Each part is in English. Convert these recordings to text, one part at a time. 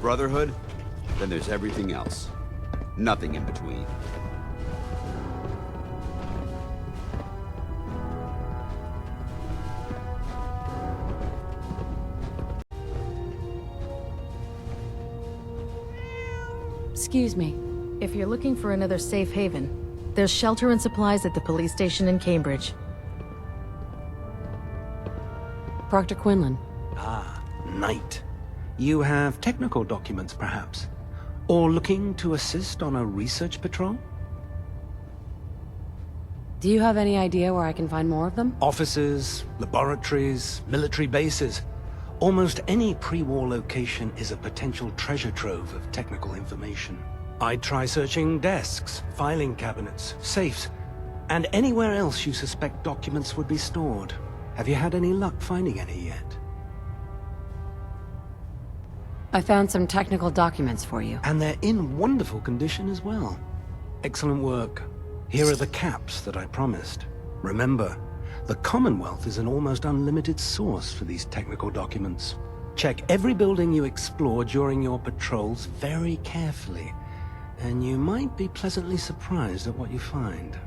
Brotherhood, then there's everything else. Nothing in between. Excuse me. If you're looking for another safe haven, there's shelter and supplies at the police station in Cambridge. Proctor Quinlan. Ah, Knight. You have technical documents, perhaps? Or looking to assist on a research patrol? Do you have any idea where I can find more of them? Offices, laboratories, military bases. Almost any pre-war location is a potential treasure trove of technical information. I'd try searching desks, filing cabinets, safes, and anywhere else you suspect documents would be stored. Have you had any luck finding any yet? I found some technical documents for you. And they're in wonderful condition as well. Excellent work. Here are the caps that I promised. Remember, the Commonwealth is an almost unlimited source for these technical documents. Check every building you explore during your patrols very carefully, and you might be pleasantly surprised at what you find.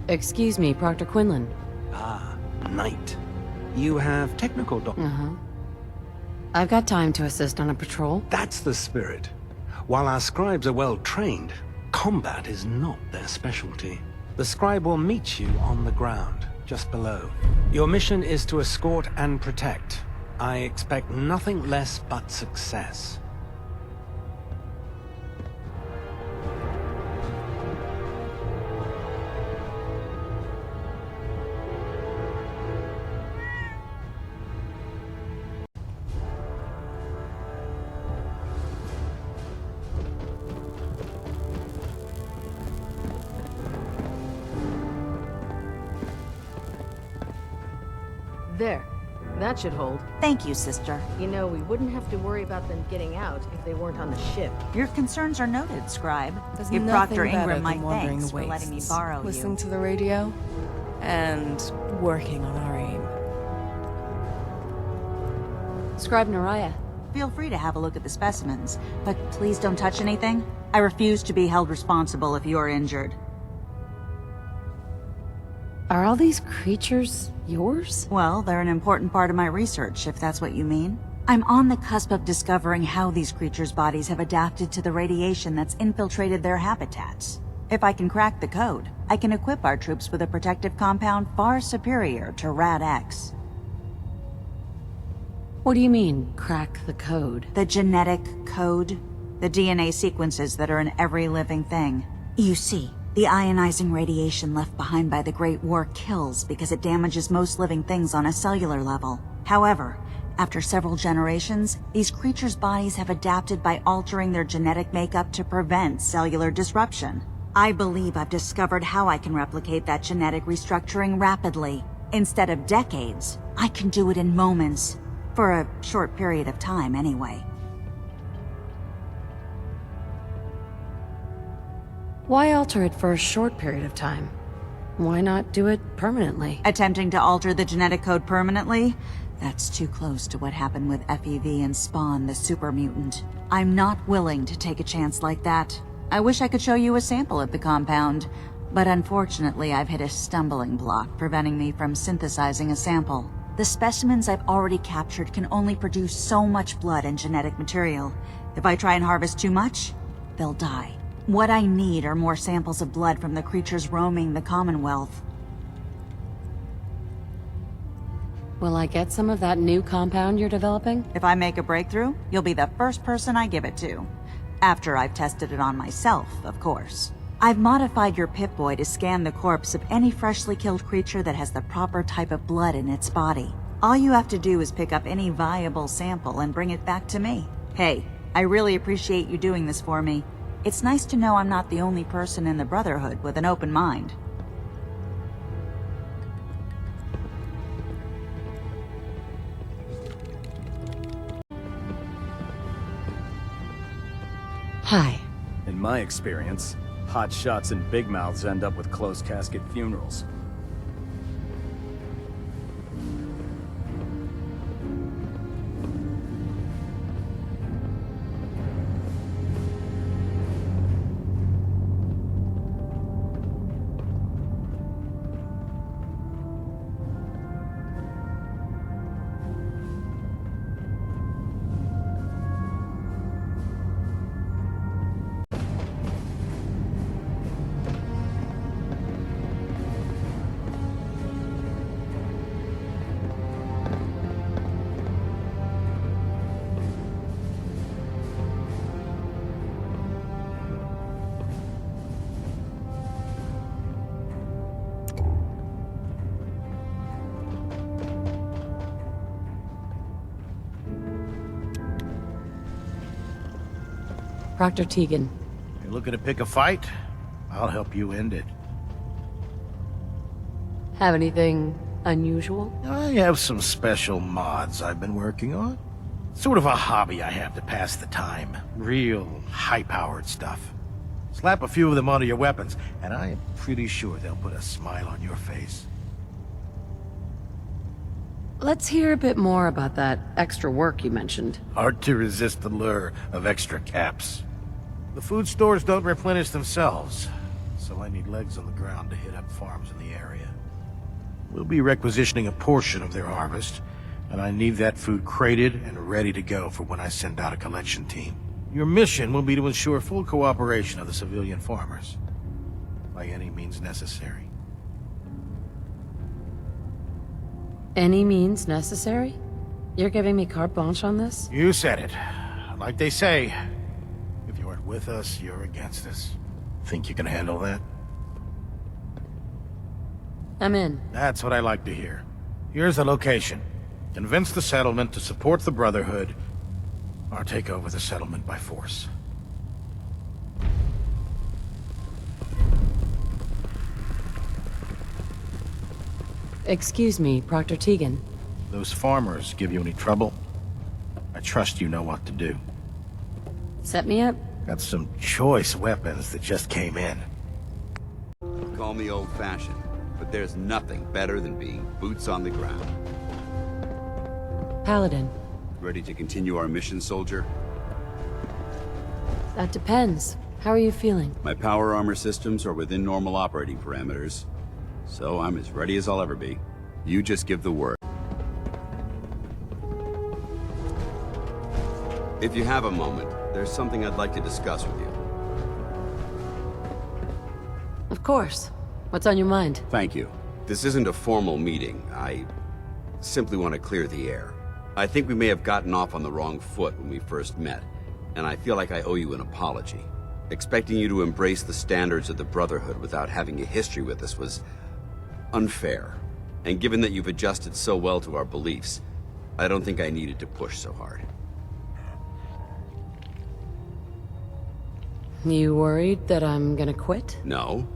Excuse me, Proctor Quinlan. Ah, Knight. You have technical Uh-huh. I've got time to assist on a patrol. That's the spirit. While our scribes are well trained, combat is not their specialty. The scribe will meet you on the ground, just below. Your mission is to escort and protect. I expect nothing less but success. There. That should hold. Thank you, sister. You know, we wouldn't have to worry about them getting out if they weren't on the ship. Your concerns are noted, Scribe. There's Give nothing Proctor better Ingram my than wandering thanks the for letting me wastes, borrow listening you. to the radio, and working on our aim. Scribe Naraya. Feel free to have a look at the specimens, but please don't touch anything. I refuse to be held responsible if you're injured. Are all these creatures yours? Well, they're an important part of my research, if that's what you mean. I'm on the cusp of discovering how these creatures' bodies have adapted to the radiation that's infiltrated their habitats. If I can crack the code, I can equip our troops with a protective compound far superior to Rad-X. What do you mean, crack the code? The genetic code. The DNA sequences that are in every living thing. You see, the ionizing radiation left behind by the Great War kills because it damages most living things on a cellular level. However, after several generations, these creatures' bodies have adapted by altering their genetic makeup to prevent cellular disruption. I believe I've discovered how I can replicate that genetic restructuring rapidly. Instead of decades, I can do it in moments. For a short period of time, anyway. Why alter it for a short period of time? Why not do it permanently? Attempting to alter the genetic code permanently? That's too close to what happened with FEV and Spawn, the super mutant. I'm not willing to take a chance like that. I wish I could show you a sample of the compound, but unfortunately I've hit a stumbling block preventing me from synthesizing a sample. The specimens I've already captured can only produce so much blood and genetic material. If I try and harvest too much, they'll die. What I need are more samples of blood from the creatures roaming the Commonwealth. Will I get some of that new compound you're developing? If I make a breakthrough, you'll be the first person I give it to. After I've tested it on myself, of course. I've modified your Pip-Boy to scan the corpse of any freshly killed creature that has the proper type of blood in its body. All you have to do is pick up any viable sample and bring it back to me. Hey, I really appreciate you doing this for me. It's nice to know I'm not the only person in the Brotherhood with an open mind. Hi. In my experience, hot shots and big mouths end up with closed casket funerals. Proctor Tegan. You're looking to pick a fight? I'll help you end it. Have anything unusual? I have some special mods I've been working on. Sort of a hobby I have to pass the time. Real high-powered stuff. Slap a few of them onto your weapons, and I am pretty sure they'll put a smile on your face. Let's hear a bit more about that extra work you mentioned. Hard to resist the lure of extra caps. The food stores don't replenish themselves, so I need legs on the ground to hit up farms in the area. We'll be requisitioning a portion of their harvest, and I need that food crated and ready to go for when I send out a collection team. Your mission will be to ensure full cooperation of the civilian farmers, by any means necessary. Any means necessary? You're giving me carte blanche on this? You said it. Like they say, if you aren't with us, you're against us. Think you can handle that? I'm in. That's what I like to hear. Here's the location. Convince the settlement to support the Brotherhood, or take over the settlement by force. Excuse me, Proctor Tegan. Those farmers give you any trouble? I trust you know what to do. Set me up? Got some choice weapons that just came in. Call me old-fashioned, but there's nothing better than being boots on the ground. Paladin. Ready to continue our mission, soldier? That depends. How are you feeling? My power armor systems are within normal operating parameters, so I'm as ready as I'll ever be. You just give the word. If you have a moment, there's something I'd like to discuss with you. Of course. What's on your mind? Thank you. This isn't a formal meeting. I simply want to clear the air. I think we may have gotten off on the wrong foot when we first met, and I feel like I owe you an apology. Expecting you to embrace the standards of the Brotherhood without having a history with us was unfair. And given that you've adjusted so well to our beliefs, I don't think I needed to push so hard. You worried that I'm gonna quit? No,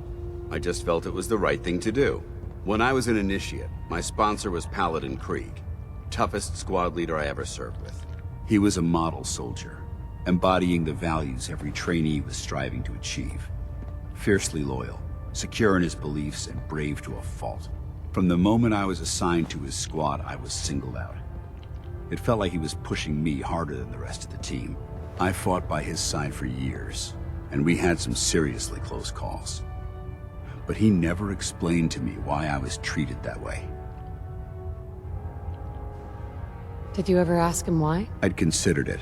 I just felt it was the right thing to do. When I was an initiate, my sponsor was Paladin Krieg, toughest squad leader I ever served with. He was a model soldier, embodying the values every trainee was striving to achieve. Fiercely loyal, secure in his beliefs, and brave to a fault. From the moment I was assigned to his squad, I was singled out. It felt like he was pushing me harder than the rest of the team. I fought by his side for years, and we had some seriously close calls. But he never explained to me why I was treated that way. Did you ever ask him why? I'd considered it,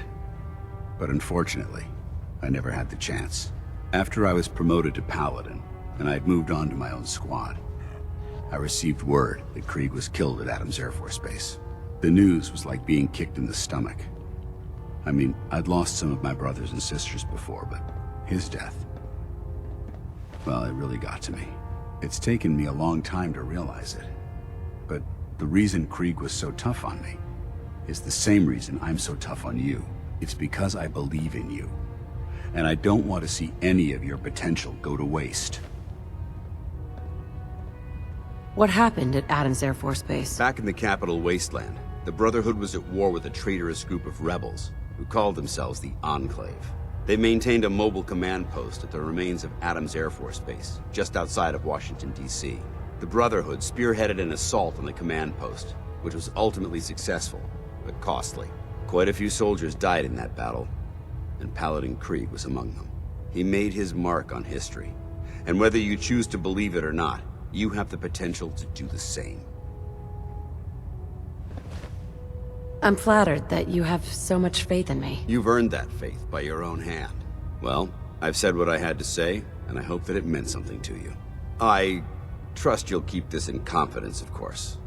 but unfortunately, I never had the chance. After I was promoted to Paladin, and I'd moved on to my own squad, I received word that Krieg was killed at Adams Air Force Base. The news was like being kicked in the stomach. I mean, I'd lost some of my brothers and sisters before, but his death, well, it really got to me. It's taken me a long time to realize it. But the reason Krieg was so tough on me is the same reason I'm so tough on you. It's because I believe in you. And I don't want to see any of your potential go to waste. What happened at Adams Air Force Base? Back in the capital wasteland, the Brotherhood was at war with a traitorous group of rebels who called themselves the Enclave. They maintained a mobile command post at the remains of Adams Air Force Base, just outside of Washington, D.C. The Brotherhood spearheaded an assault on the command post, which was ultimately successful, but costly. Quite a few soldiers died in that battle, and Paladin Krieg was among them. He made his mark on history, and whether you choose to believe it or not, you have the potential to do the same. I'm flattered that you have so much faith in me. You've earned that faith by your own hand. Well, I've said what I had to say, and I hope that it meant something to you. I trust you'll keep this in confidence, of course.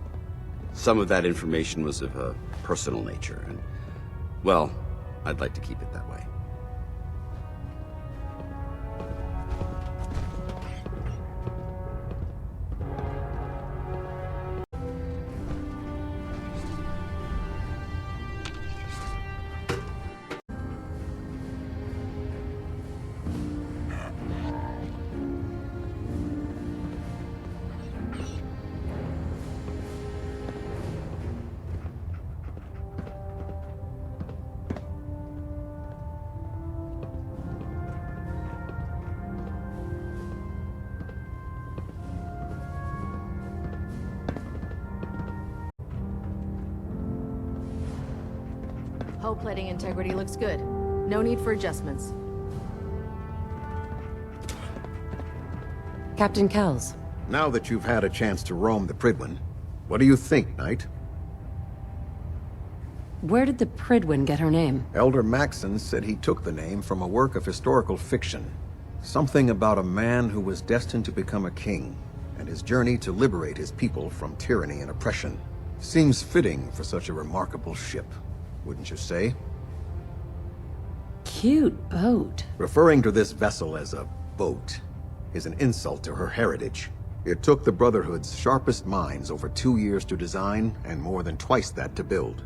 Some of that information was of a personal nature, and, well, I'd like to keep it that way. Hull plating integrity looks good. No need for adjustments. Captain Kells, Now that you've had a chance to roam the Prydwen, what do you think, Knight? where did the Prydwen get her name? Elder Maxon said he took the name from a work of historical fiction. Something about a man who was destined to become a king, and his journey to liberate his people from tyranny and oppression. Seems fitting for such a remarkable ship, wouldn't you say? Cute boat. Referring to this vessel as a boat is an insult to her heritage. It took the Brotherhood's sharpest minds over 2 years to design, and more than twice that to build.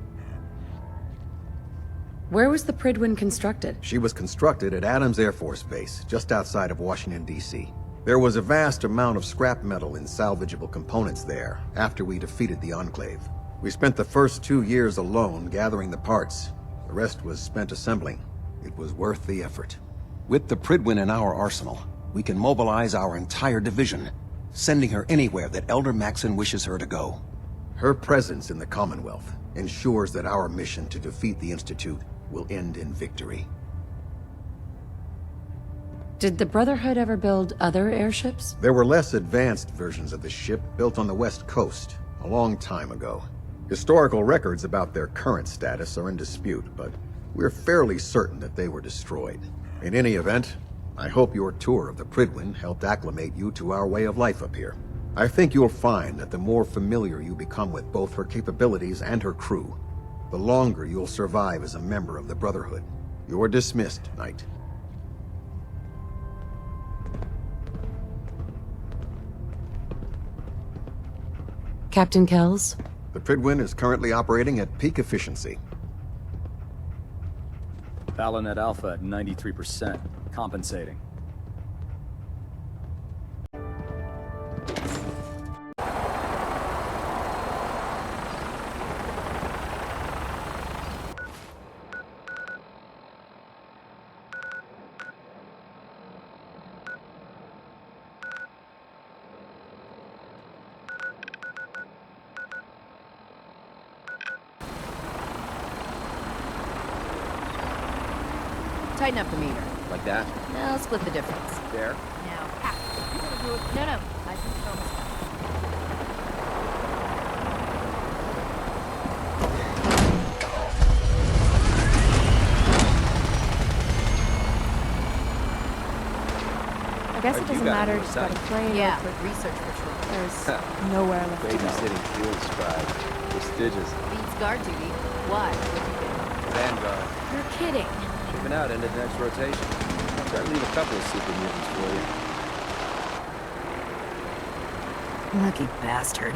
Where was the Prydwen constructed? She was constructed at Adams Air Force Base, just outside of Washington, D.C. There was a vast amount of scrap metal and salvageable components there after we defeated the Enclave. We spent the first 2 years alone gathering the parts. The rest was spent assembling. It was worth the effort. With the Prydwen in our arsenal, we can mobilize our entire division, sending her anywhere that Elder Maxon wishes her to go. Her presence in the Commonwealth ensures that our mission to defeat the Institute will end in victory. Did the Brotherhood ever build other airships? There were less advanced versions of the ship built on the West Coast a long time ago. Historical records about their current status are in dispute, but we're fairly certain that they were destroyed. In any event, I hope your tour of the Prydwen helped acclimate you to our way of life up here. I think you'll find that the more familiar you become with both her capabilities and her crew, the longer you'll survive as a member of the Brotherhood. You're dismissed, Knight. Captain Kells? The Prydwen is currently operating at peak efficiency. Balonet Alpha at 93%. Compensating. Tighten up the meter. Like that? Now split the difference. There? Now, you gotta do it. No. I think it's almost done. I guess it doesn't matter, just gotta play. Yeah, research patrol. There's nowhere left to go. Babysitting field scribe. Prestigious. Beats guard duty. Why? What do you think? Vanguard. You're kidding. Shipping out into the next rotation. Try to leave a couple of super mutants for you. Lucky bastard.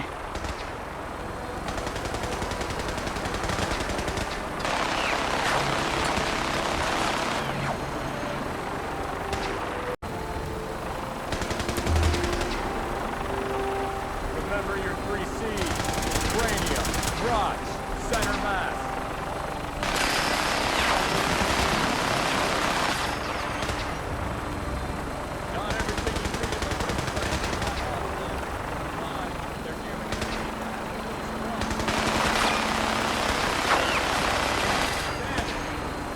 Remember your 3 C's. Cranium, crotch, center mass. Not everything you see is they're human.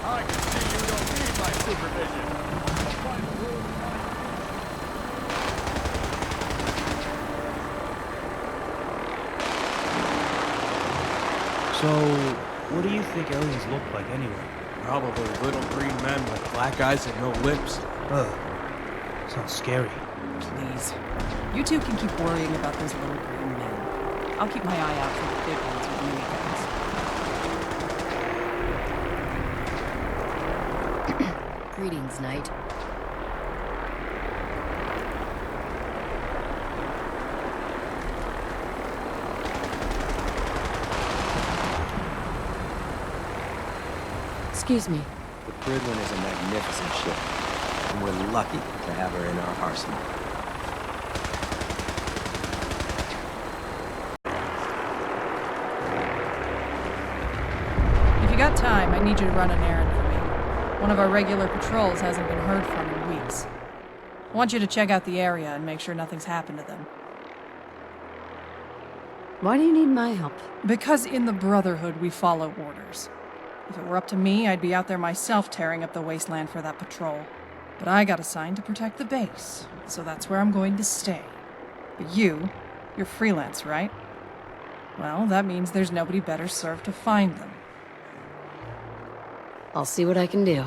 I can see you don't need my supervision. So, what do you think aliens look like anyway? Probably little green men with black eyes and no lips. Ugh. Sounds scary. Please. You two can keep worrying about those little green men. I'll keep my eye out for the big ones with miniguns. Greetings, Knight. Excuse me. The Prydwen is a magnificent ship, and we're lucky to have her in our arsenal. If you got time, I need you to run an errand for me. One of our regular patrols hasn't been heard from in weeks. I want you to check out the area and make sure nothing's happened to them. Why do you need my help? Because in the Brotherhood, we follow orders. If it were up to me, I'd be out there myself tearing up the wasteland for that patrol. But I got assigned to protect the base, so that's where I'm going to stay. But you're freelance, right? Well, that means there's nobody better served to find them. I'll see what I can do.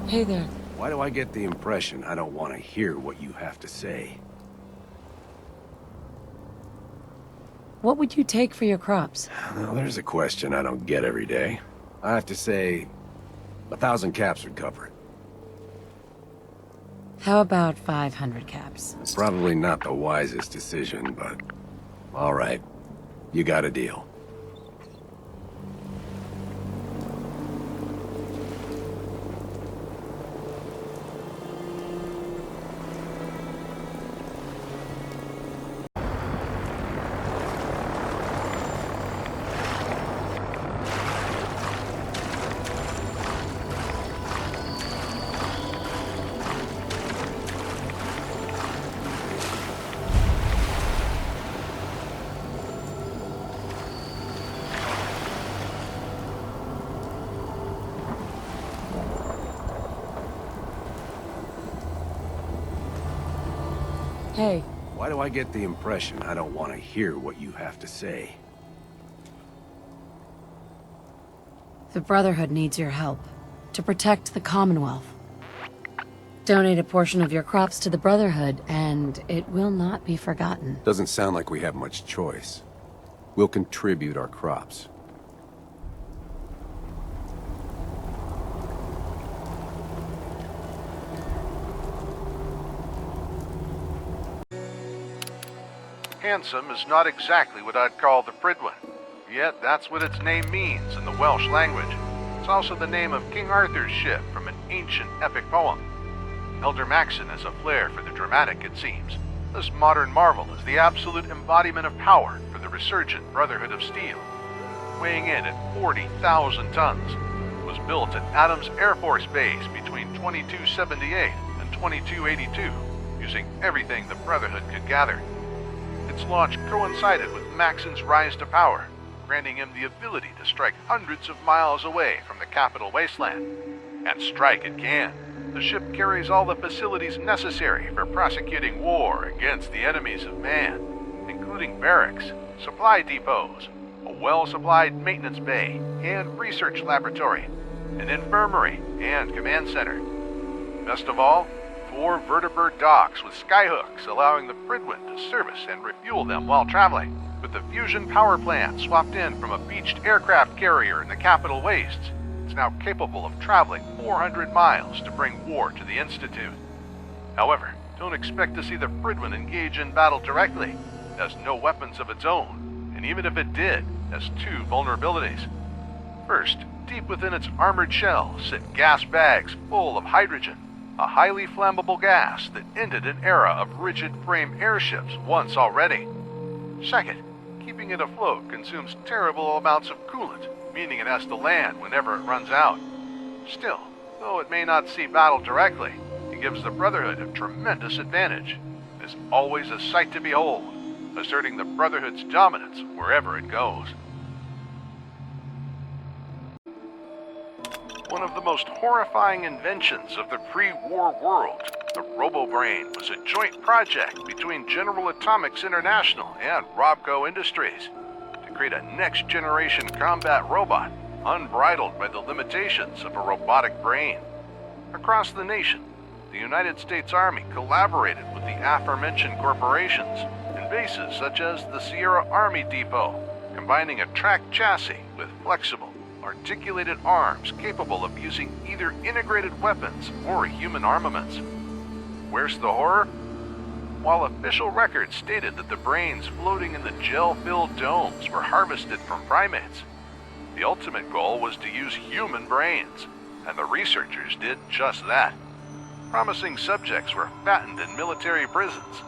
Hey there. Why do I get the impression I don't want to hear what you have to say? What would you take for your crops? Well, there's a question I don't get every day. I have to say, 1,000 caps would cover it. How about 500 caps? Probably not the wisest decision, but... all right. You got a deal. Hey. Why do I get the impression I don't want to hear what you have to say? The Brotherhood needs your help to protect the Commonwealth. Donate a portion of your crops to the Brotherhood, and it will not be forgotten. Doesn't sound like we have much choice. We'll contribute our crops. Handsome is not exactly what I'd call the Prydwen, yet that's what its name means in the Welsh language. It's also the name of King Arthur's ship from an ancient epic poem. Elder Maxon has a flair for the dramatic, it seems. This modern marvel is the absolute embodiment of power for the resurgent Brotherhood of Steel. Weighing in at 40,000 tons, it was built at Adams Air Force Base between 2278 and 2282, using everything the Brotherhood could gather. Its launch coincided with Maxon's rise to power, granting him the ability to strike hundreds of miles away from the capital wasteland. And strike it can. The ship carries all the facilities necessary for prosecuting war against the enemies of man, including barracks, supply depots, a well-supplied maintenance bay and research laboratory, an infirmary and command center. Best of all, 4 vertibird docks with skyhooks allowing the Prydwen to service and refuel them while traveling. With the fusion power plant swapped in from a beached aircraft carrier in the capital wastes, it's now capable of traveling 400 miles to bring war to the Institute. However, don't expect to see the Prydwen engage in battle directly. It has no weapons of its own, and even if it did, it has 2 vulnerabilities. First, deep within its armored shell sit gas bags full of hydrogen, a highly flammable gas that ended an era of rigid-frame airships once already. Second, keeping it afloat consumes terrible amounts of coolant, meaning it has to land whenever it runs out. Still, though it may not see battle directly, it gives the Brotherhood a tremendous advantage. As is always a sight to behold, asserting the Brotherhood's dominance wherever it goes. One of the most horrifying inventions of the pre-war world, the RoboBrain was a joint project between General Atomics International and Robco Industries to create a next-generation combat robot unbridled by the limitations of a robotic brain. Across the nation, the United States Army collaborated with the aforementioned corporations in bases such as the Sierra Army Depot, combining a tracked chassis with flexible, articulated arms capable of using either integrated weapons or human armaments. Where's the horror? While official records stated that the brains floating in the gel-filled domes were harvested from primates, the ultimate goal was to use human brains, and the researchers did just that. Promising subjects were fattened in military prisons,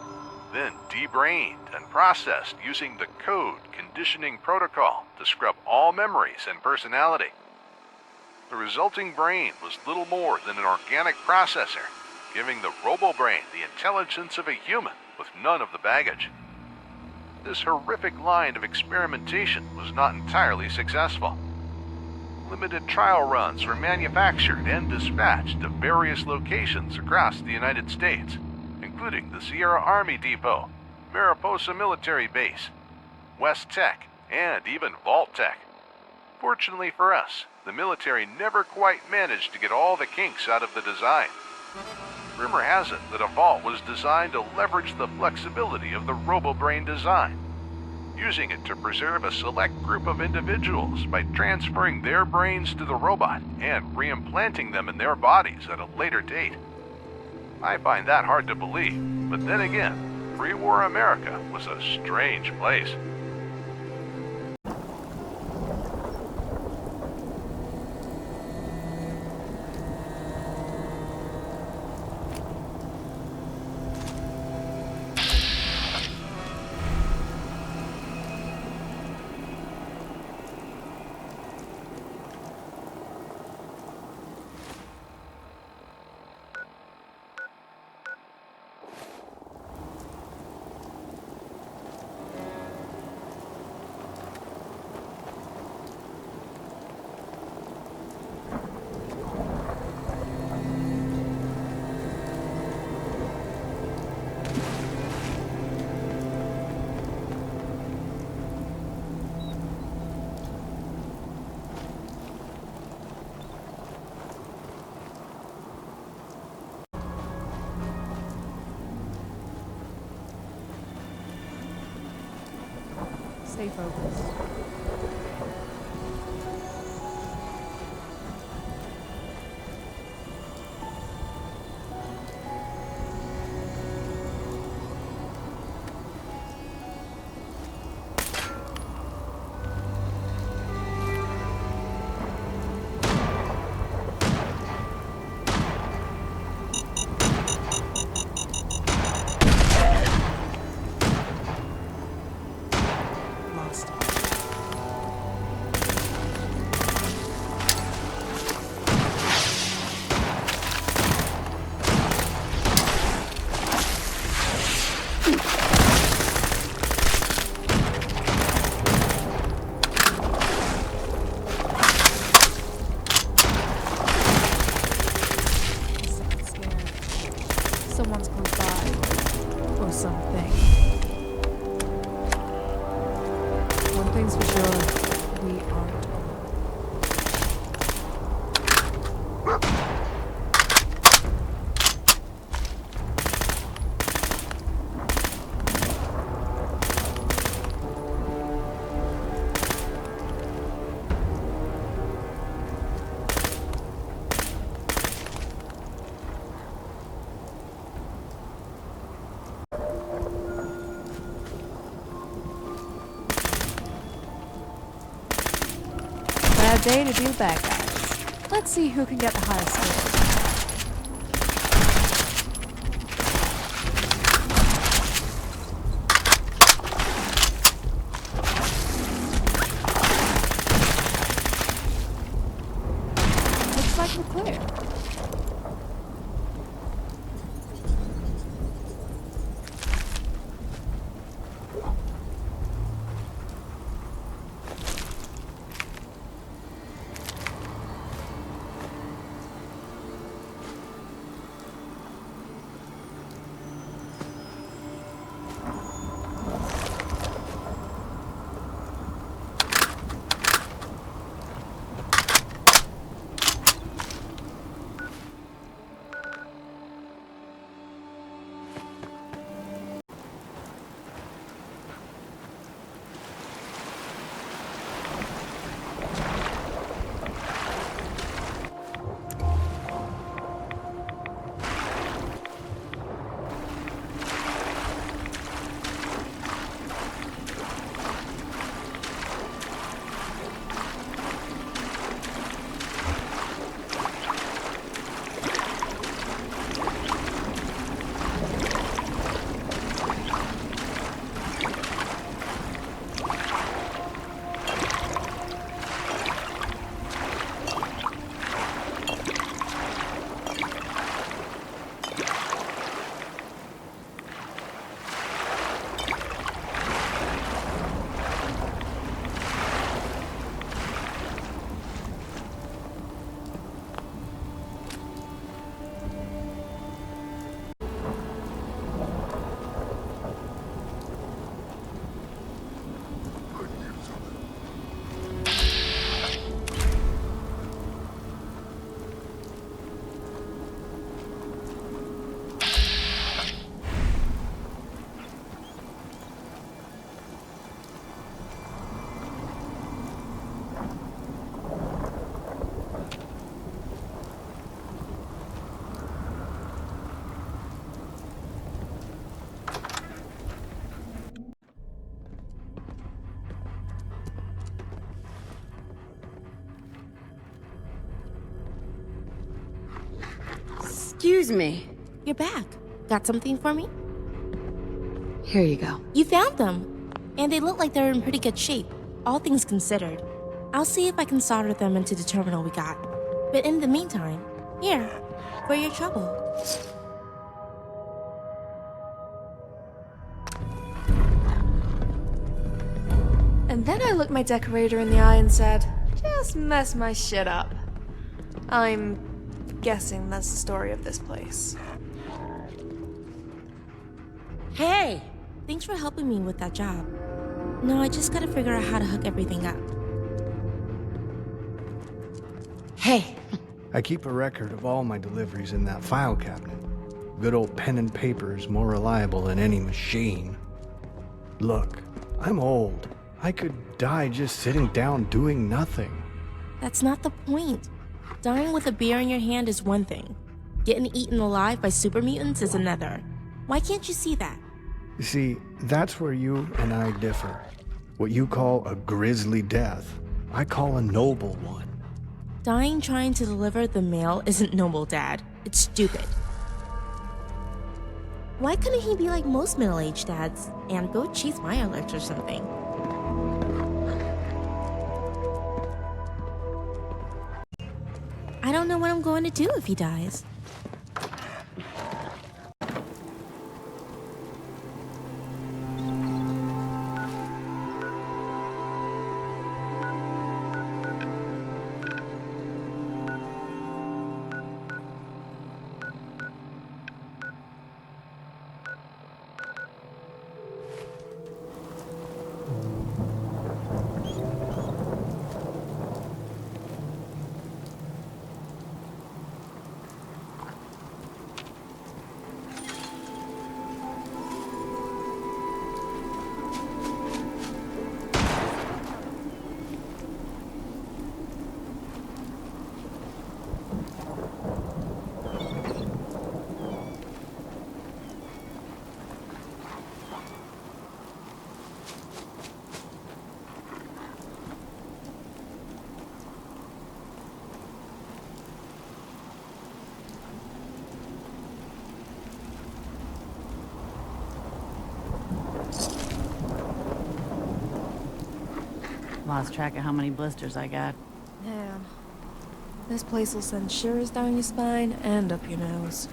then debrained and processed using the code conditioning protocol to scrub all memories and personality. The resulting brain was little more than an organic processor, giving the RoboBrain the intelligence of a human with none of the baggage. This horrific line of experimentation was not entirely successful. Limited trial runs were manufactured and dispatched to various locations across the United States, including the Sierra Army Depot, Mariposa Military Base, West Tech, and even Vault Tech. Fortunately for us, the military never quite managed to get all the kinks out of the design. Rumor has it that a vault was designed to leverage the flexibility of the RoboBrain design, using it to preserve a select group of individuals by transferring their brains to the robot and reimplanting them in their bodies at a later date. I find that hard to believe, but then again, pre-war America was a strange place. Stay focused. Someone's close by. Or something. One thing's for sure, we aren't alone. Bad day to do bad guys. Let's see who can get the highest score. Looks like we're clear. Excuse me. You're back. Got something for me? Here you go. You found them. And they look like they're in pretty good shape, all things considered. I'll see if I can solder them into the terminal we got. But in the meantime, here, for your trouble. And then I looked my decorator in the eye and said, just mess my shit up. I'm guessing that's the story of this place. Hey! Thanks for helping me with that job. Now I just gotta figure out how to hook everything up. Hey! I keep a record of all my deliveries in that file cabinet. Good old pen and paper is more reliable than any machine. Look, I'm old. I could die just sitting down doing nothing. That's not the point. Dying with a beer in your hand is one thing. Getting eaten alive by super mutants is another. Why can't you see that? You see, that's where you and I differ. What you call a grisly death, I call a noble one. Dying trying to deliver the mail isn't noble, Dad. It's stupid. Why couldn't he be like most middle-aged dads and go chase Mirelurks or something? I don't know what I'm going to do if he dies. Lost track of how many blisters I got. Man, this place will send shivers down your spine and up your nose.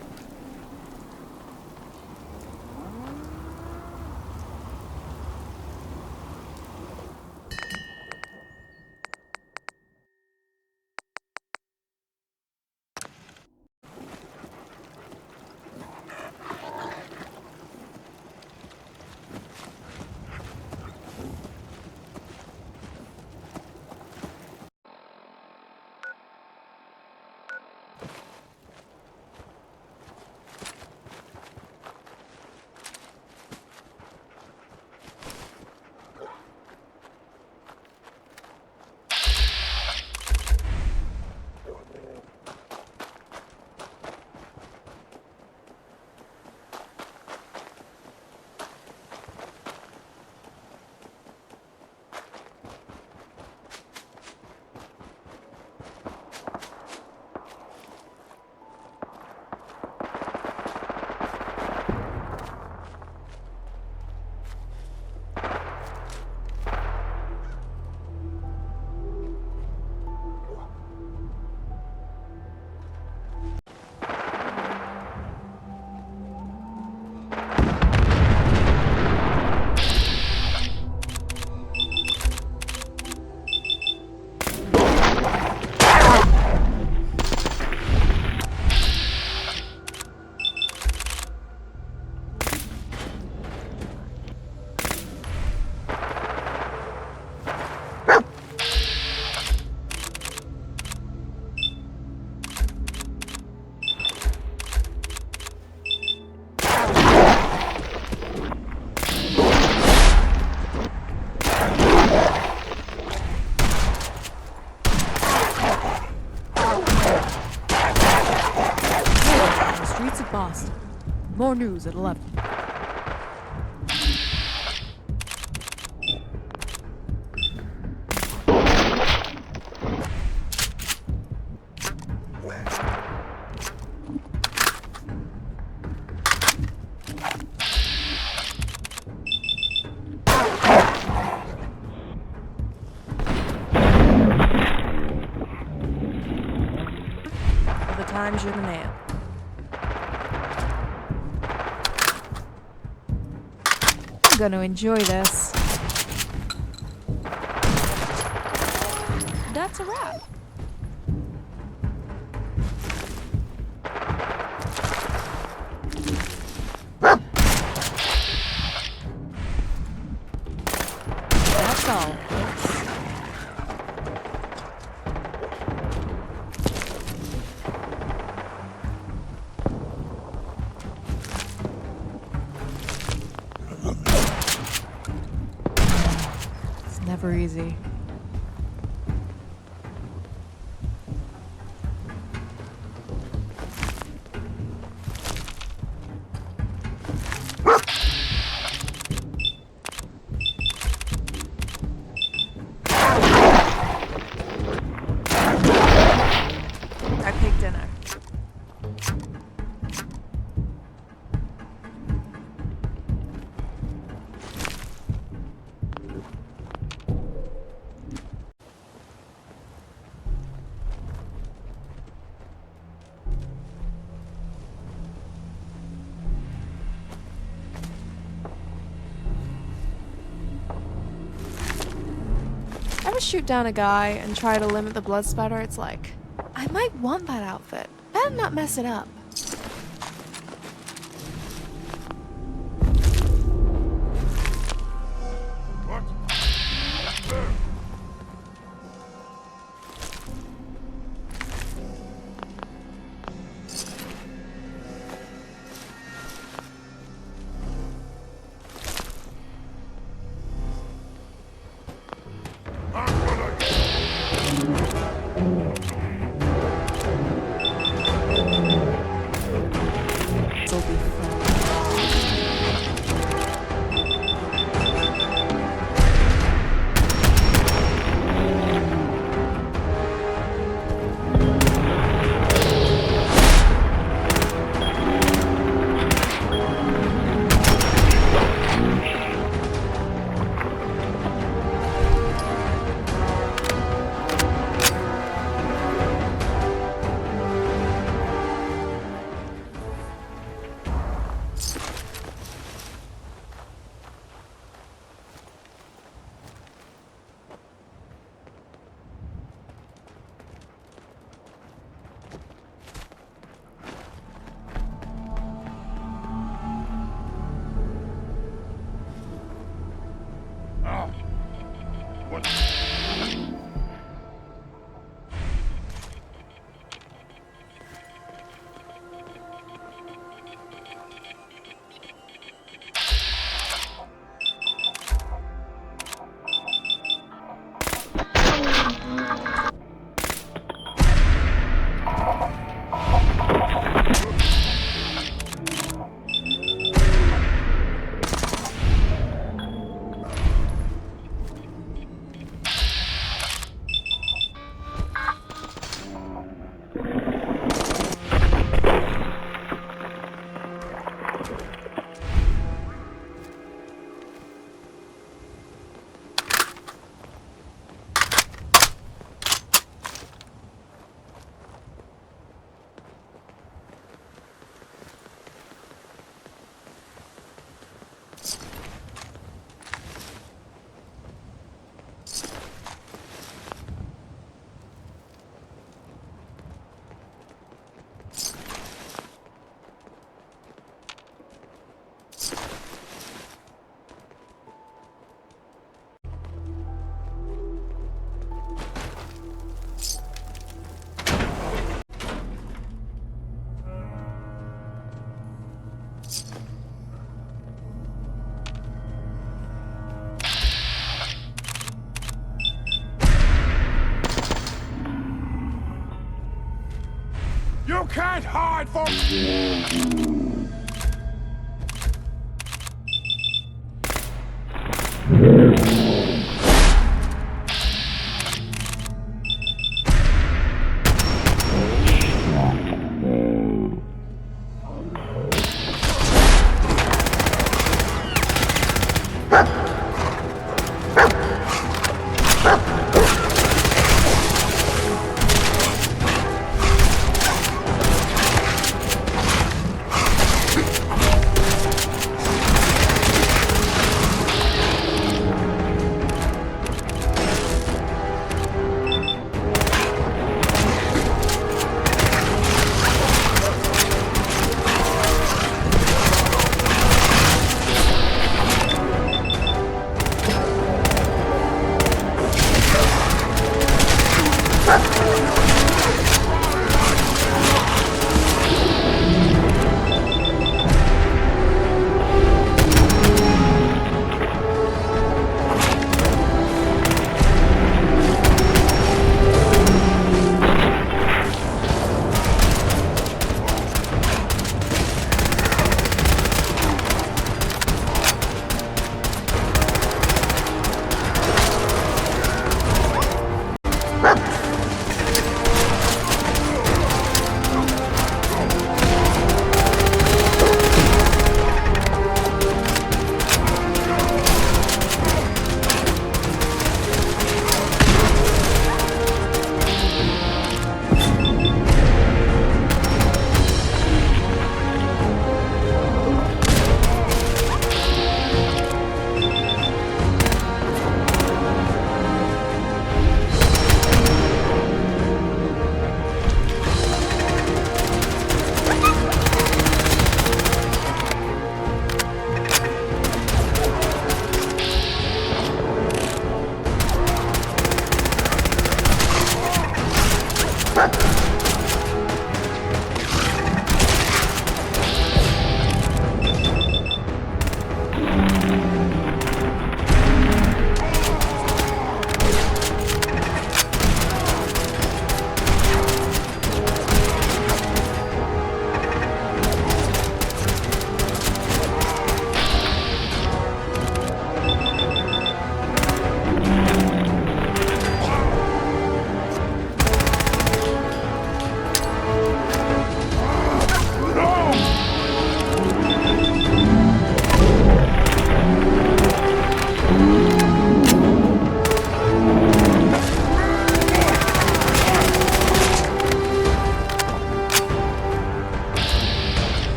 More news at 11. times you're the man. I'm gonna enjoy this. That's a wrap. That's all. It's never easy. I picked dinner. Ever shoot down a guy and try to limit the blood spatter? It's like, I might want that outfit. Better not mess it up. This'll be fun. You can't hide from...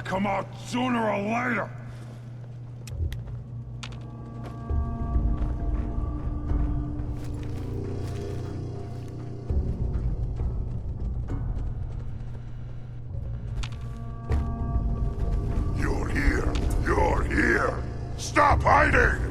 gotta come out sooner or later. You're here. You're here. Stop hiding!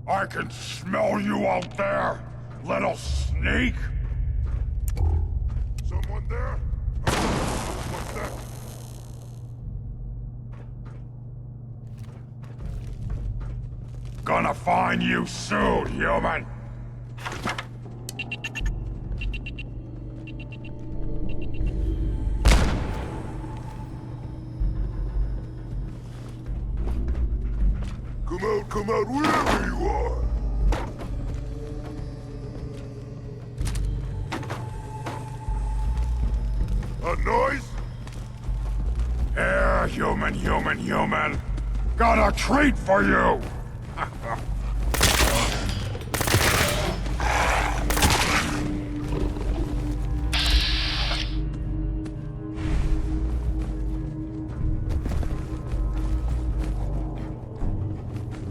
I can smell you out there, little sneak! Someone there? What's that? Gonna find you soon, human! Come out, wherever you are! A noise? Here, human. Got a treat for you!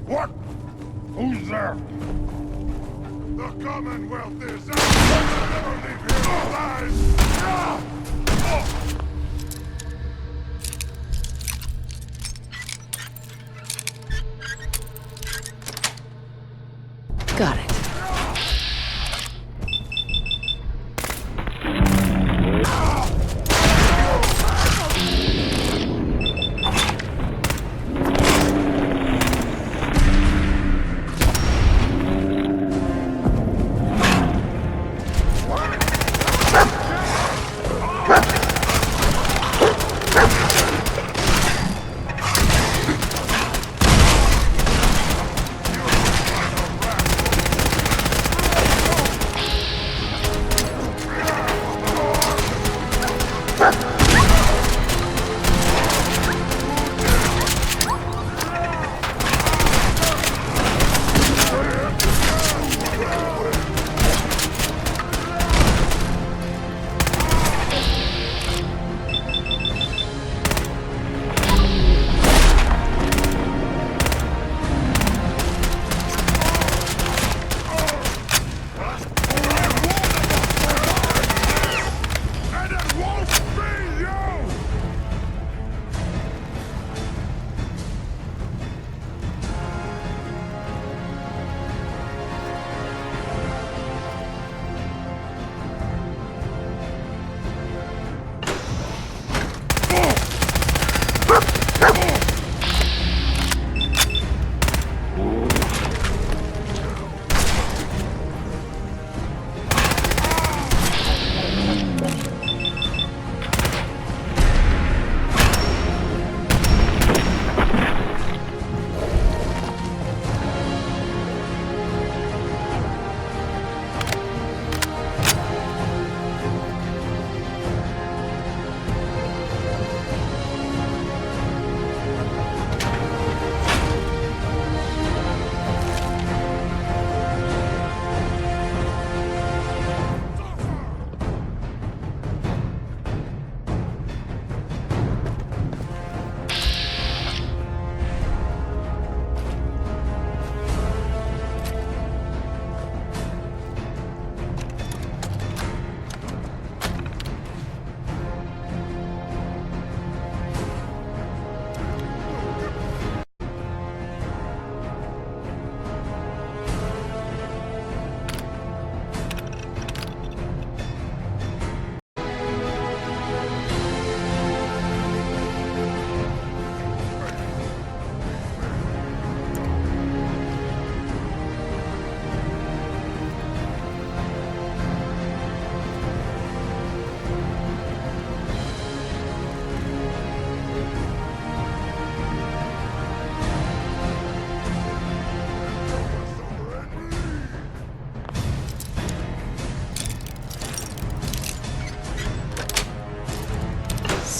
What? Who's there? The Commonwealth is out! I'll never leave here alive! Got it.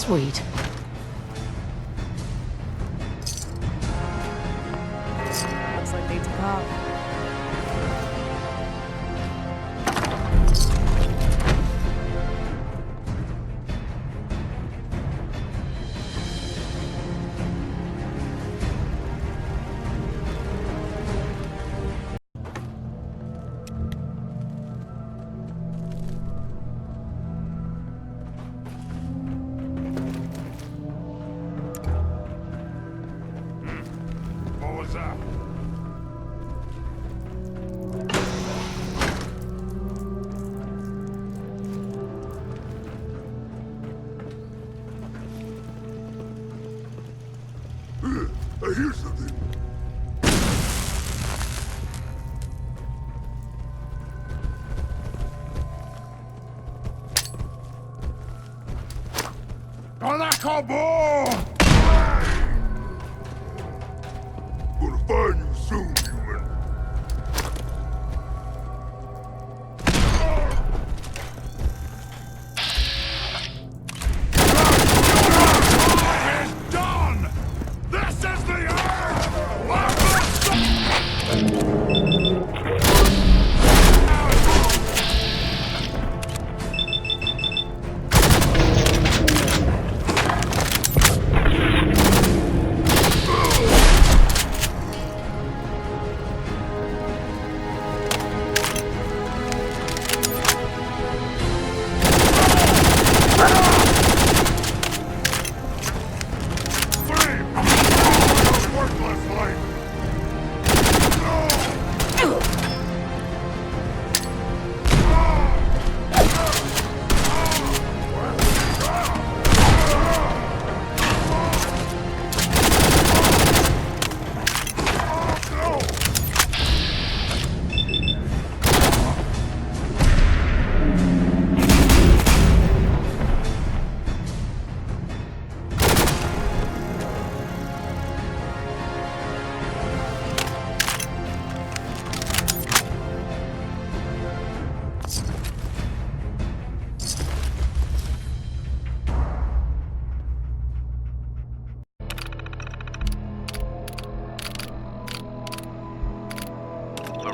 Sweet. Looks like they took off. What was that? I hear something. Alakabo! Gonna find you soon, human. It's done! This is the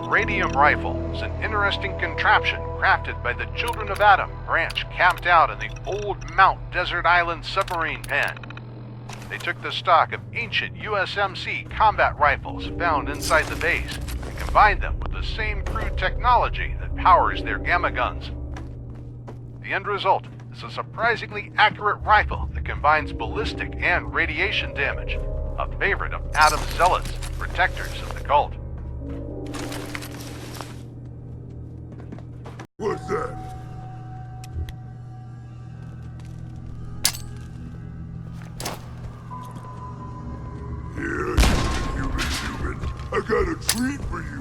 Radium rifle is an interesting contraption crafted by the Children of Adam branch camped out in the old Mount Desert Island submarine pen. They took the stock of ancient USMC combat rifles found inside the base and combined them with the same crude technology that powers their gamma guns. The end result is a surprisingly accurate rifle that combines ballistic and radiation damage, a favorite of Adam's zealots, protectors of the cult. What's that? Here, human. I got a treat for you.